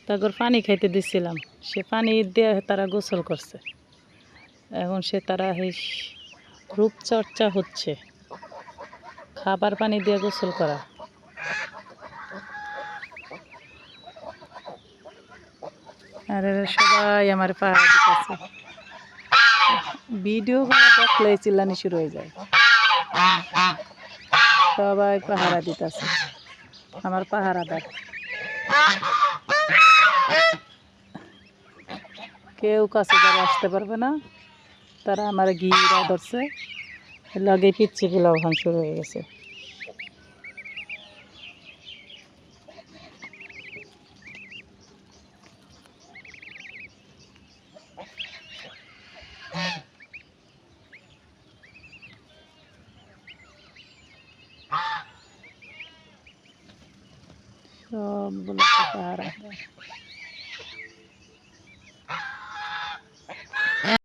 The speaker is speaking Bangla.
তারপর পানি খাইতে দিছিলাম, সে পানি দিয়ে তারা গোসল করছে। এখন তারা এই রূপচর্চা হচ্ছে, খাবার পানি দিয়ে গোসল করা। আর এরা সবাই আমার পাহারা দিতেছে, ভিডিও দেখলেই চিল্লানি শুরু হয়ে যায়। সবাই পাহারা দিতেছে, আমার পাহারাদার। কেউ কাছে ধরে আসতে পারবে না, তারা আমার ঘিরা ধরছে, লাগে পিচ্ছি গুলো ওখান শুরু হয়ে গেছে। সবগুলো পাহারা।